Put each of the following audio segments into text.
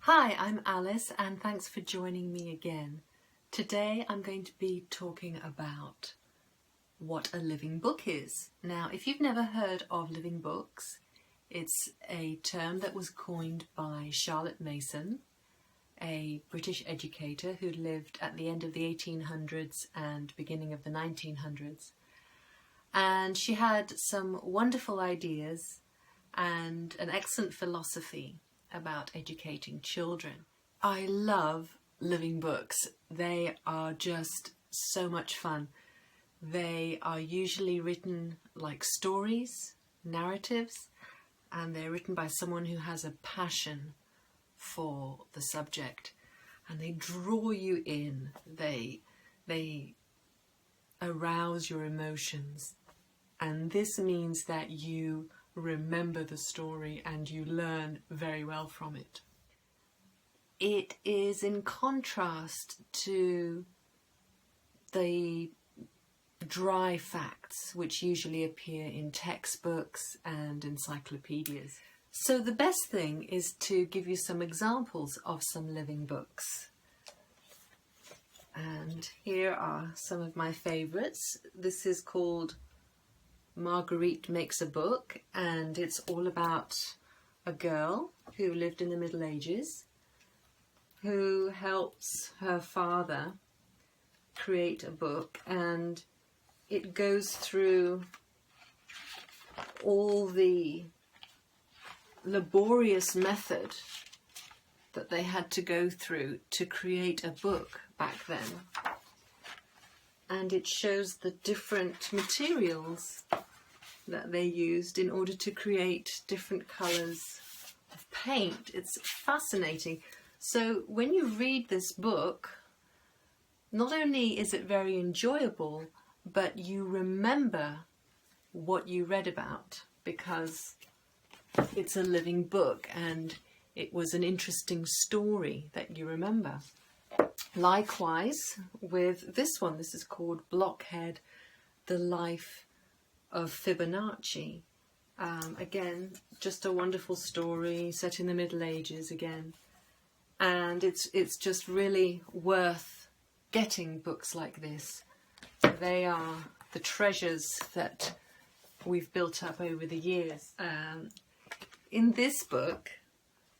Hi, I'm Alice and thanks for joining me again. Today I'm going to be talking about what a living book is. Now, if you've never heard of living books, it's a term that was coined by Charlotte Mason, a British educator who lived at the end of the 1800s and beginning of the 1900s. And she had some wonderful ideas and an excellent philosophy about educating children. I love living books. They are just so much fun. They are usually written like stories, narratives, and they're written by someone who has a passion for the subject, and they draw you in. They arouse your emotions, and this means that you remember the story and you learn very well from it. It is in contrast to the dry facts which usually appear in textbooks and encyclopedias. So the best thing is to give you some examples of some living books. And here are some of my favourites. This is called Marguerite Makes a Book, and it's all about a girl who lived in the Middle Ages who helps her father create a book, and it goes through all the laborious method that they had to go through to create a book back then. And it shows the different materials that they used in order to create different colours of paint. It's fascinating. So when you read this book, not only is it very enjoyable, but you remember what you read about because it's a living book and it was an interesting story that you remember. Likewise with this one, this is called Blockhead, The Life of Fibonacci. Again, just a wonderful story set in the Middle Ages again. And it's just really worth getting books like this. They are the treasures that we've built up over the years. In this book,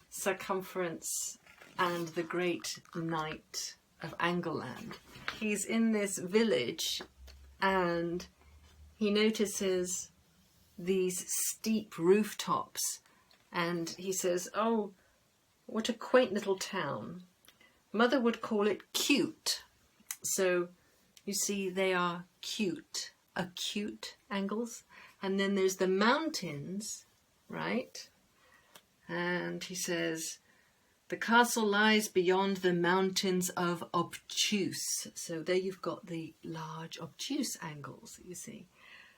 Circumference and the Great Knight of Angleland, he's in this village and he notices these steep rooftops and he says, "Oh, what a quaint little town. Mother would call it cute." So you see, they are cute, acute angles. And then there's the mountains, right? And he says, "The castle lies beyond the mountains of obtuse." So there you've got the large obtuse angles, you see.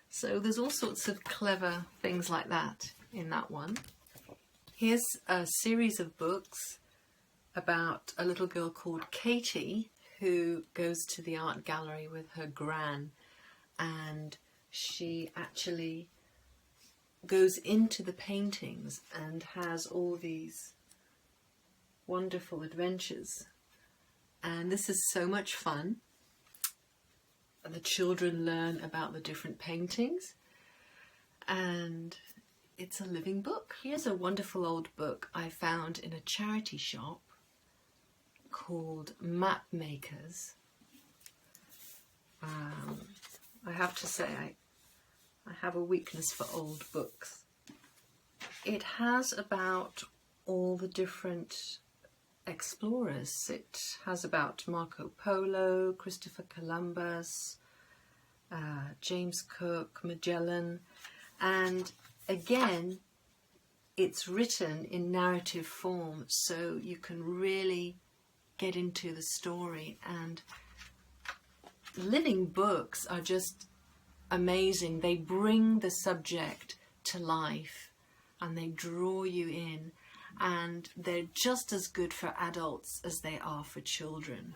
So there's all sorts of clever things like that in that one. Here's a series of books about a little girl called Katie who goes to the art gallery with her gran, and she actually goes into the paintings and has all these wonderful adventures. And this is so much fun. The children learn about the different paintings and it's a living book. Here's a wonderful old book I found in a charity shop called Map Makers. I have to say I have a weakness for old books. It has about all the different explorers. It has about Marco Polo, Christopher Columbus, James Cook, Magellan, and again it's written in narrative form so you can really get into the story. And living books are just amazing. They bring the subject to life and they draw you in, and they're just as good for adults as they are for children.